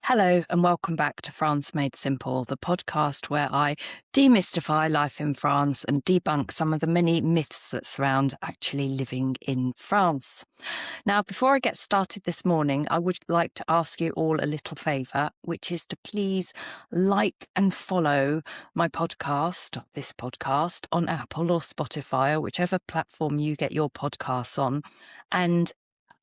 Hello, and welcome back to France Made Simple, the podcast where I demystify life in France and debunk some of the many myths that surround actually living in France. Now, before I get started this morning, I would like to ask you all a little favour, which is to please like and follow my podcast, this podcast, on Apple or Spotify or whichever platform you get your podcasts on. And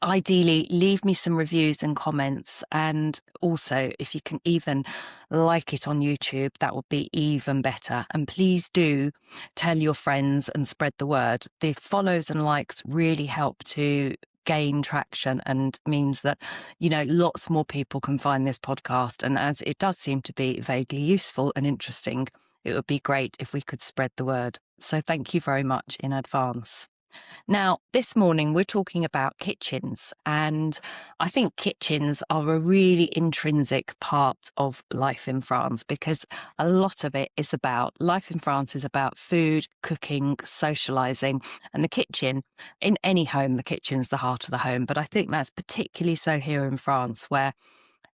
ideally, leave me some reviews and comments. And also, if you can even like it on YouTube, that would be even better. And please do tell your friends and spread the word. The follows and likes really help to gain traction and means that, lots more people can find this podcast. And as it does seem to be vaguely useful and interesting, it would be great if we could spread the word. So thank you very much in advance. Now, this morning we're talking about kitchens, and I think kitchens are a really intrinsic part of life in France because a lot of it is about life in France is about food, cooking, socializing, and the kitchen in any home, the kitchen's the heart of the home. But I think that's particularly so here in France where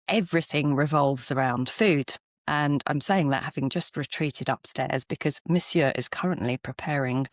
everything revolves around food. And I'm saying that having just retreated upstairs because Monsieur is currently preparing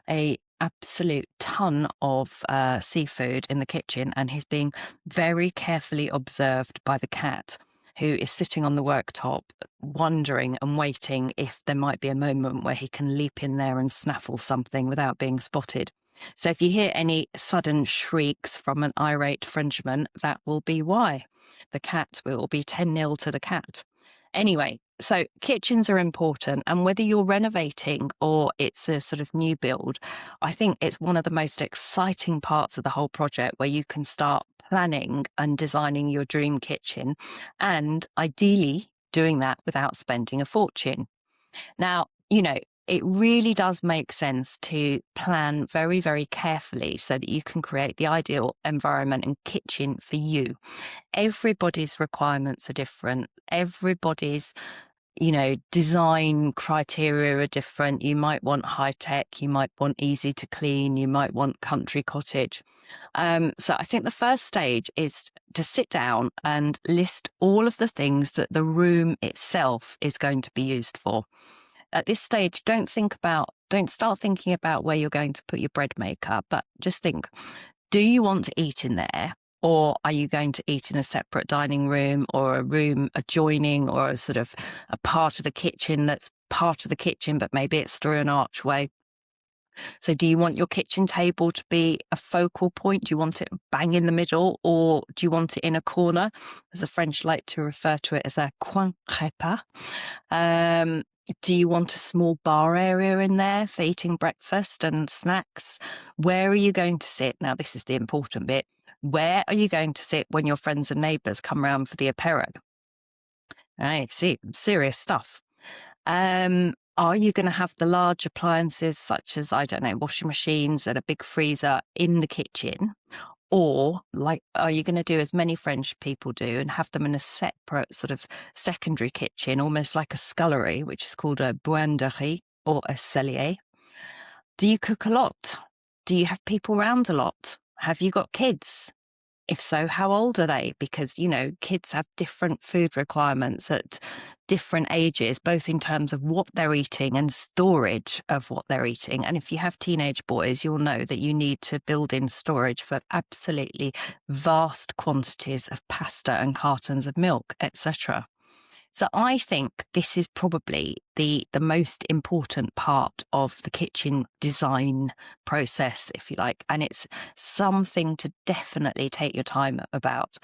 a absolute ton of seafood in the kitchen, and he's being very carefully observed by the cat who is sitting on the worktop wondering and waiting if there might be a moment where he can leap in there and snaffle something without being spotted. So if you hear any sudden shrieks from an irate Frenchman, that will be why. The cat will be 10-0 to the cat. Anyway, so kitchens are important, and whether you're renovating or it's a sort of new build, I think it's one of the most exciting parts of the whole project where you can start planning and designing your dream kitchen and ideally doing that without spending a fortune. Now, it really does make sense to plan very, very carefully so that you can create the ideal environment and kitchen for you. Everybody's requirements are different. Everybody's design criteria are different. You might want high tech, you might want easy to clean, you might want country cottage. So I think the first stage is to sit down and list all of the things that the room itself is going to be used for. At this stage, don't start thinking about where you're going to put your bread maker, but just think, do you want to eat in there? Or are you going to eat in a separate dining room or a room adjoining or a sort of a part of the kitchen that's part of the kitchen, but maybe it's through an archway? So do you want your kitchen table to be a focal point? Do you want it bang in the middle, or do you want it in a corner? As the French like to refer to it as a coin repas. Do you want a small bar area in there for eating breakfast and snacks? Where are you going to sit? Now, this is the important bit. Where are you going to sit when your friends and neighbours come round for the apéro? Right, see, serious stuff. Are you going to have the large appliances such as, I don't know, washing machines and a big freezer in the kitchen? Or are you going to do as many French people do and have them in a separate sort of secondary kitchen, almost like a scullery, which is called a buanderie or a cellier? Do you cook a lot? Do you have people round a lot? Have you got kids? If so, how old are they? Because, kids have different food requirements at different ages, both in terms of what they're eating and storage of what they're eating. And if you have teenage boys, you'll know that you need to build in storage for absolutely vast quantities of pasta and cartons of milk, etc. So I think this is probably the most important part of the kitchen design process, if you like, and it's something to definitely take your time about.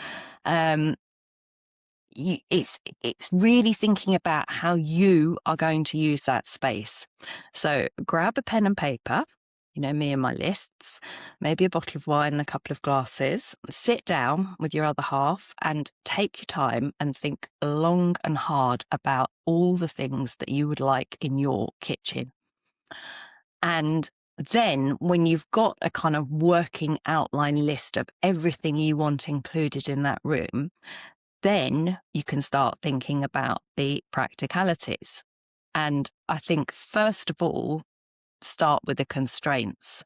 It's really thinking about how you are going to use that space. So grab a pen and paper. Me and my lists, maybe a bottle of wine and a couple of glasses, sit down with your other half and take your time and think long and hard about all the things that you would like in your kitchen. And then when you've got a kind of working outline list of everything you want included in that room, then you can start thinking about the practicalities. And I think, first of all, start with the constraints.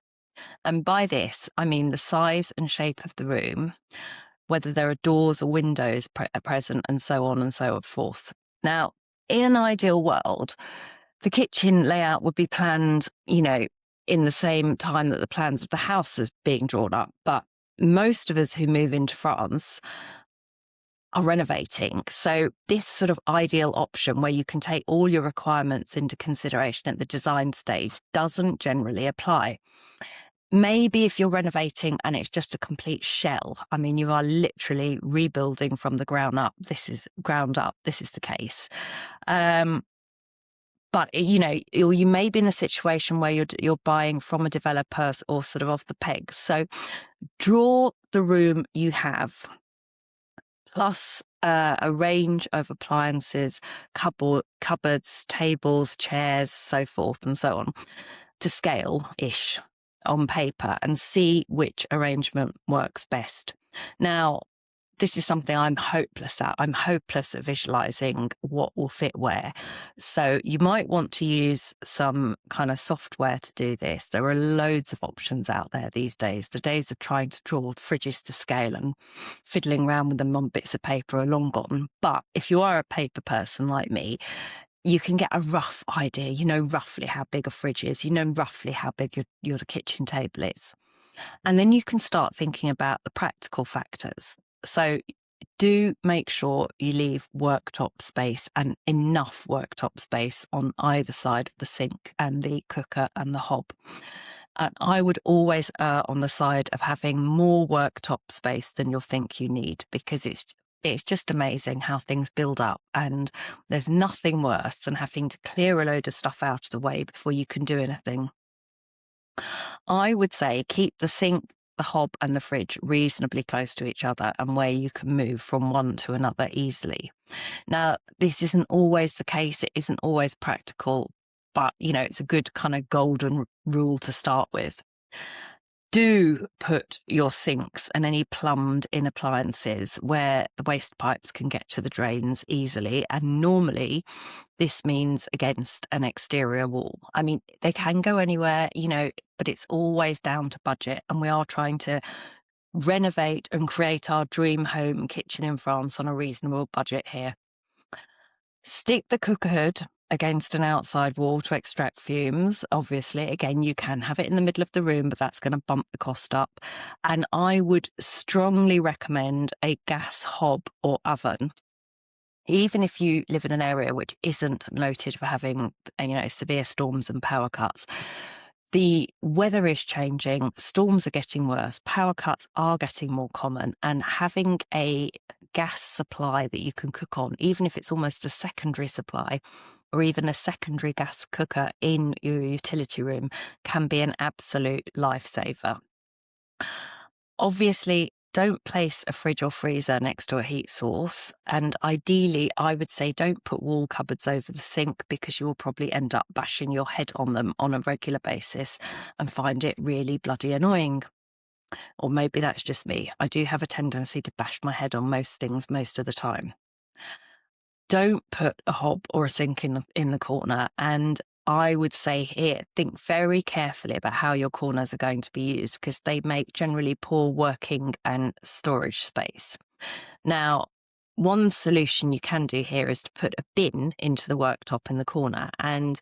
And by this, I mean the size and shape of the room, whether there are doors or windows present, and so on and so forth. Now, in an ideal world, the kitchen layout would be planned, in the same time that the plans of the house is being drawn up. But most of us who move into France are renovating. So this sort of ideal option where you can take all your requirements into consideration at the design stage doesn't generally apply. Maybe if you're renovating and it's just a complete shell, I mean, you are literally rebuilding from the ground up. This is the case. But, you may be in a situation where you're buying from a developer or sort of off the pegs. So draw the room you have, plus a range of appliances, cupboards, tables, chairs, so forth and so on, to scale-ish on paper, and see which arrangement works best. Now, this is something I'm hopeless at. I'm hopeless at visualizing what will fit where. So you might want to use some kind of software to do this. There are loads of options out there these days. The days of trying to draw fridges to scale and fiddling around with them on bits of paper are long gone. But if you are a paper person like me, you can get a rough idea. You know roughly how big a fridge is. You know roughly how big your kitchen table is. And then you can start thinking about the practical factors. So do make sure you leave worktop space, and enough worktop space on either side of the sink and the cooker and the hob. And I would always err on the side of having more worktop space than you'll think you need, because it's just amazing how things build up, and there's nothing worse than having to clear a load of stuff out of the way before you can do anything. I would say keep the sink, the hob and the fridge reasonably close to each other, and where you can move from one to another easily. Now, this isn't always the case. It isn't always practical, but, it's a good kind of golden rule to start with. Do put your sinks and any plumbed in appliances where the waste pipes can get to the drains easily. And normally this means against an exterior wall. I mean, they can go anywhere, but it's always down to budget. And we are trying to renovate and create our dream home kitchen in France on a reasonable budget here. Stick the cooker hood against an outside wall to extract fumes. Obviously, again, you can have it in the middle of the room, but that's going to bump the cost up. And I would strongly recommend a gas hob or oven, even if you live in an area which isn't noted for having, severe storms and power cuts. The weather is changing, storms are getting worse, power cuts are getting more common, and having a gas supply that you can cook on, even if it's almost a secondary supply, or even a secondary gas cooker in your utility room, can be an absolute lifesaver. Obviously, don't place a fridge or freezer next to a heat source. And ideally, I would say don't put wall cupboards over the sink, because you will probably end up bashing your head on them on a regular basis and find it really bloody annoying. Or maybe that's just me. I do have a tendency to bash my head on most things most of the time. Don't put a hob or a sink in the corner. And I would say here, think very carefully about how your corners are going to be used, because they make generally poor working and storage space. Now, one solution you can do here is to put a bin into the worktop in the corner. And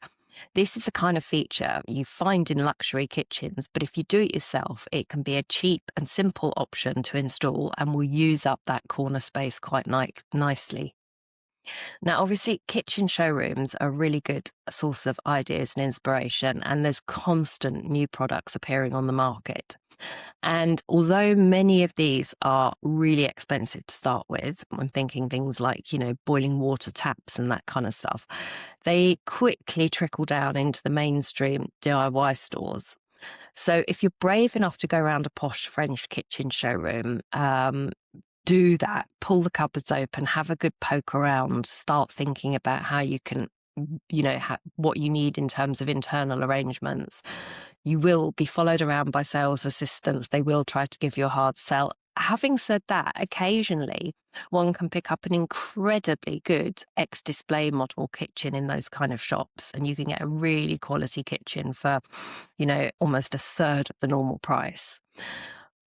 this is the kind of feature you find in luxury kitchens, but if you do it yourself, it can be a cheap and simple option to install and will use up that corner space quite nicely. Now, obviously, kitchen showrooms are a really good source of ideas and inspiration, and there's constant new products appearing on the market. And although many of these are really expensive to start with, I'm thinking things like, boiling water taps and that kind of stuff, they quickly trickle down into the mainstream DIY stores. So if you're brave enough to go around a posh French kitchen showroom, do that, pull the cupboards open, have a good poke around, start thinking about how you can, what you need in terms of internal arrangements. You will be followed around by sales assistants. They will try to give you a hard sell. Having said that, occasionally one can pick up an incredibly good ex-display model kitchen in those kind of shops, and you can get a really quality kitchen for, almost a third of the normal price.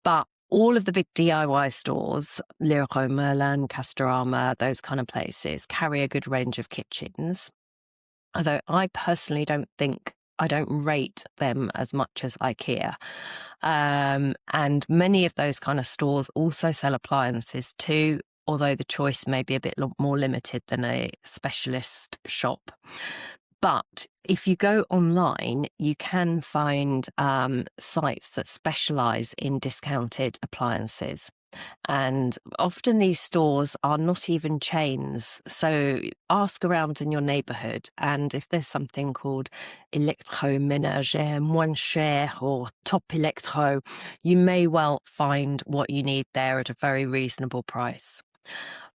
But all of the big DIY stores, Leroy Merlin, Castorama, those kind of places, carry a good range of kitchens. Although I personally I don't rate them as much as IKEA. And many of those kind of stores also sell appliances too, although the choice may be a bit more limited than a specialist shop. But if you go online, you can find sites that specialize in discounted appliances. And often these stores are not even chains. So ask around in your neighborhood. And if there's something called électroménager moins cher or top electro, you may well find what you need there at a very reasonable price.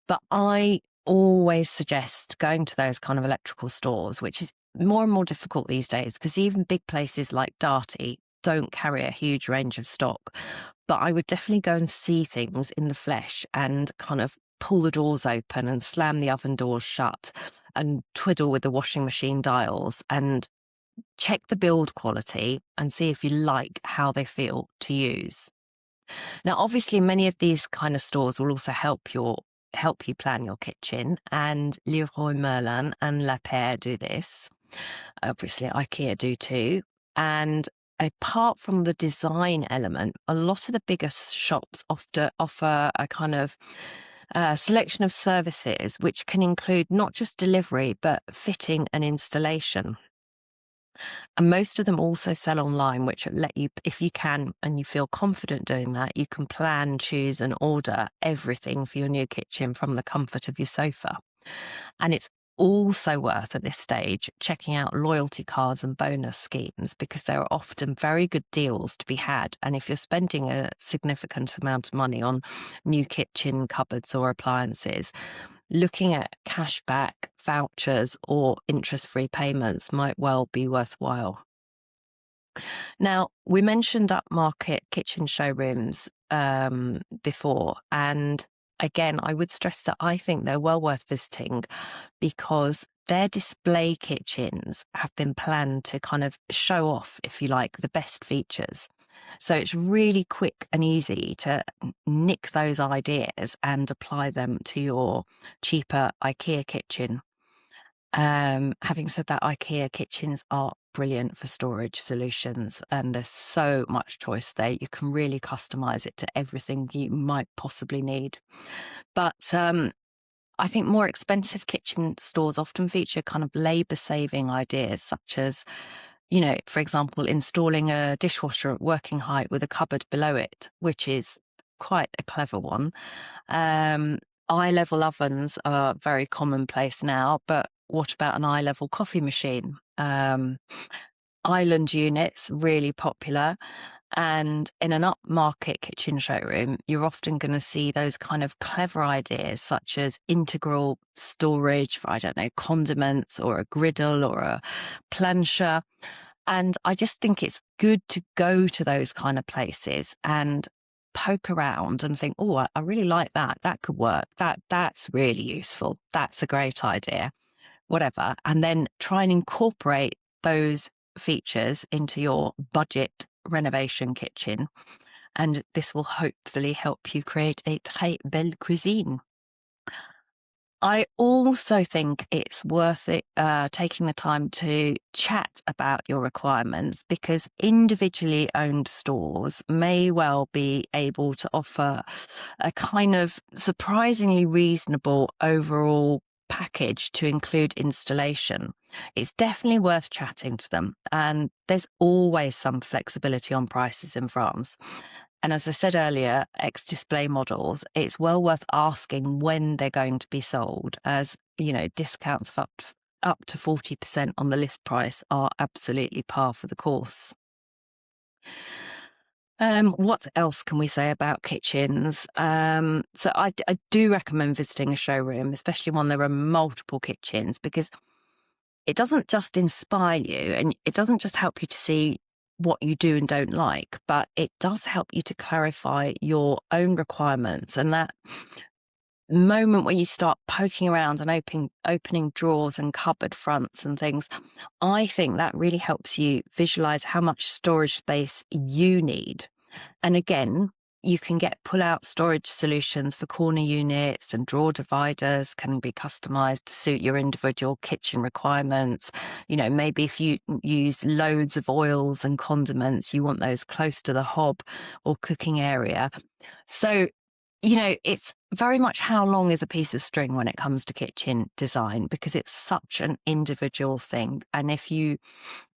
But I always suggest going to those kind of electrical stores, which is more and more difficult these days because even big places like Darty don't carry a huge range of stock. But I would definitely go and see things in the flesh and kind of pull the doors open and slam the oven doors shut and twiddle with the washing machine dials and check the build quality and see if you like how they feel to use. Now, obviously, many of these kind of stores will also help you plan your kitchen, and Leroy Merlin and La Paire do this. Obviously, IKEA do too. And apart from the design element, a lot of the biggest shops offer a kind of selection of services, which can include not just delivery, but fitting and installation. And most of them also sell online, which let you, if you can and you feel confident doing that, you can plan, choose, and order everything for your new kitchen from the comfort of your sofa. And it's also worth at this stage checking out loyalty cards and bonus schemes because there are often very good deals to be had. And if you're spending a significant amount of money on new kitchen cupboards or appliances, looking at cashback, vouchers, or interest-free payments might well be worthwhile. Now, we mentioned upmarket kitchen showrooms before, and again, I would stress that I think they're well worth visiting because their display kitchens have been planned to kind of show off, if you like, the best features. So it's really quick and easy to nick those ideas and apply them to your cheaper IKEA kitchen. Having said that, IKEA kitchens are brilliant for storage solutions, and there's so much choice there. You can really customize it to everything you might possibly need. But I think more expensive kitchen stores often feature kind of labor-saving ideas, such as, for example, installing a dishwasher at working height with a cupboard below it, which is quite a clever one. Eye-level ovens are very commonplace now, but what about an eye-level coffee machine? Island units, really popular. And in an upmarket kitchen showroom, you're often going to see those kind of clever ideas, such as integral storage for, I don't know, condiments or a griddle or a plancha. And I just think it's good to go to those kind of places and poke around and think, oh, I really like that. That could work. That's really useful. That's a great idea, whatever. And then try and incorporate those features into your budget renovation kitchen. And this will hopefully help you create a très belle cuisine. I also think it's worth it taking the time to chat about your requirements because individually owned stores may well be able to offer a kind of surprisingly reasonable overall package to include installation. It's definitely worth chatting to them, and there's always some flexibility on prices in France. And as I said earlier, ex-display models, it's well worth asking when they're going to be sold, as, discounts of up to 40% on the list price are absolutely par for the course. What else can we say about kitchens? So I do recommend visiting a showroom, especially one there are multiple kitchens, because it doesn't just inspire you and it doesn't just help you to see what you do and don't like, but it does help you to clarify your own requirements. And that moment when you start poking around and opening drawers and cupboard fronts and things, I think that really helps you visualize how much storage space you need. And again, You can get pull-out storage solutions for corner units, and drawer dividers can be customized to suit your individual kitchen requirements. Maybe if you use loads of oils and condiments, you want those close to the hob or cooking area. So, it's very much how long is a piece of string when it comes to kitchen design, because it's such an individual thing. And if you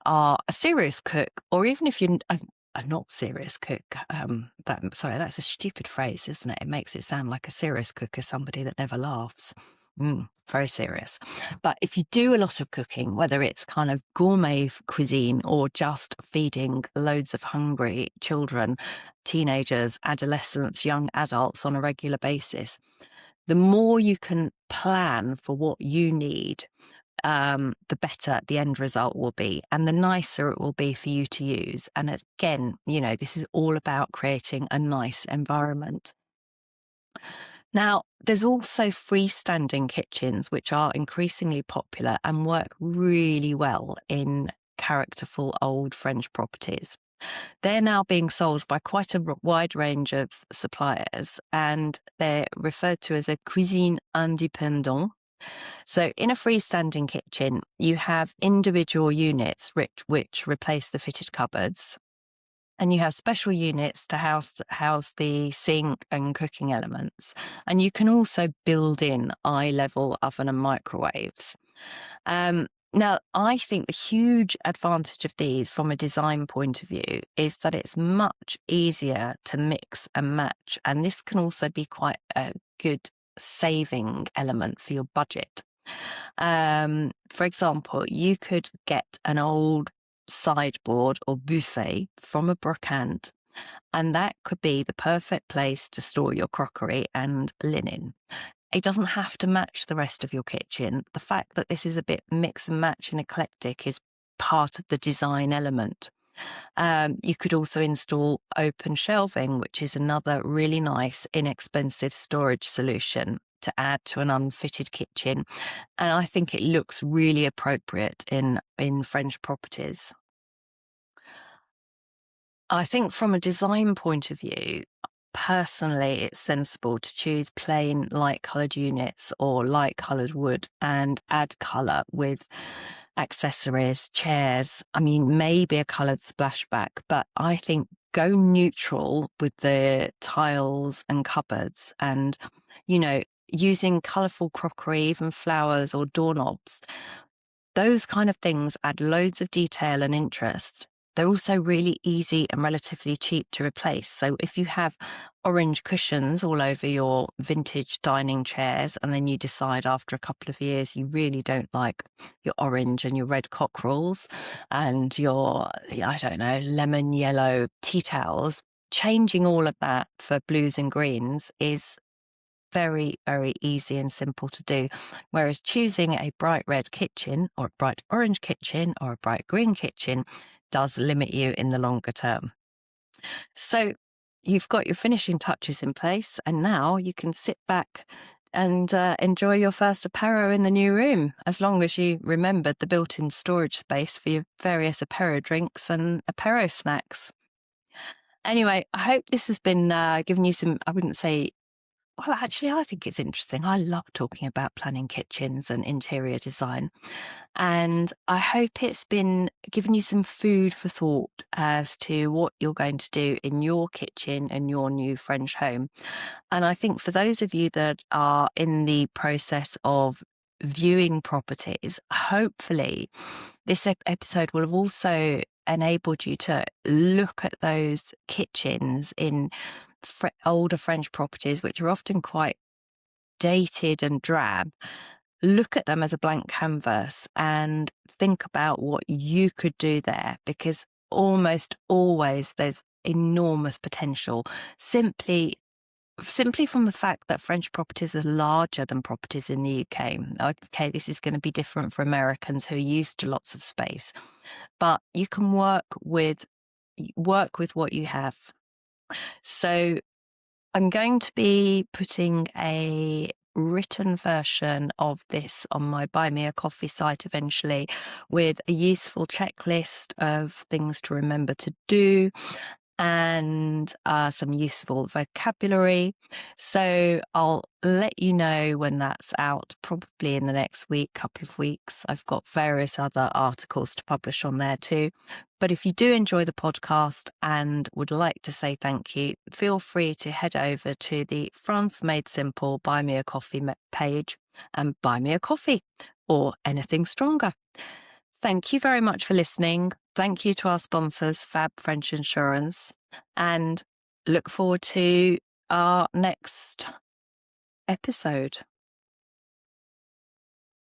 are a serious cook, or even if you're a not serious cook, that's a stupid phrase, isn't it? It makes it sound like a serious cook is somebody that never laughs. Very serious. But if you do a lot of cooking, whether it's kind of gourmet cuisine or just feeding loads of hungry children, teenagers, adolescents, young adults on a regular basis, the more you can plan for what you need, the better the end result will be, and the nicer it will be for you to use. And again, this is all about creating a nice environment. Now, there's also freestanding kitchens, which are increasingly popular and work really well in characterful old French properties. They're now being sold by quite a wide range of suppliers, and they're referred to as a cuisine indépendante. So in a freestanding kitchen, you have individual units which replace the fitted cupboards, and you have special units to house the sink and cooking elements. And you can also build in eye-level oven and microwaves. Now, I think the huge advantage of these from a design point of view is that it's much easier to mix and match. And this can also be quite a good saving element for your budget. For example, you could get an old sideboard or buffet from a brocante, and that could be the perfect place to store your crockery and linen. It doesn't have to match the rest of your kitchen. The fact that this is a bit mix and match and eclectic is part of the design element. You could also install open shelving, which is another really nice, inexpensive storage solution to add to an unfitted kitchen. And I think it looks really appropriate in French properties. I think from a design point of view, personally, it's sensible to choose plain light coloured units or light coloured wood and add colour with accessories, chairs. I mean, maybe a coloured splashback, but I think go neutral with the tiles and cupboards, and, using colourful crockery, even flowers or doorknobs. Those kind of things add loads of detail and interest. They're also really easy and relatively cheap to replace. So if you have orange cushions all over your vintage dining chairs, and then you decide after a couple of years you really don't like your orange and your red cockerels and your, I don't know, lemon yellow tea towels, changing all of that for blues and greens is very, very easy and simple to do. Whereas choosing a bright red kitchen or a bright orange kitchen or a bright green kitchen does limit you in the longer term. So you've got your finishing touches in place, and now you can sit back and enjoy your first apéro in the new room, as long as you remembered the built-in storage space for your various apéro drinks and apéro snacks. Anyway, I hope this has been giving you some, I wouldn't say, well, actually, I think it's interesting. I love talking about planning kitchens and interior design. And I hope it's been giving you some food for thought as to what you're going to do in your kitchen and your new French home. And I think for those of you that are in the process of viewing properties, hopefully this episode will have also enabled you to look at those kitchens in older French properties, which are often quite dated and drab. Look at them as a blank canvas and think about what you could do there, because almost always there's enormous potential simply from the fact that French properties are larger than properties in the UK. Okay, this is going to be different for Americans who are used to lots of space, but you can work with what you have. So I'm going to be putting a written version of this on my Buy Me a Coffee site eventually, with a useful checklist of things to remember to do, and some useful vocabulary. So I'll let you know when that's out, probably in the next couple of weeks. I've got various other articles to publish on there too. But if you do enjoy the podcast and would like to say thank you, feel free to head over to the France Made Simple Buy Me a Coffee page and buy me a coffee or anything stronger. Thank you very much for listening. Thank you to our sponsors, Fab French Insurance, and look forward to our next episode.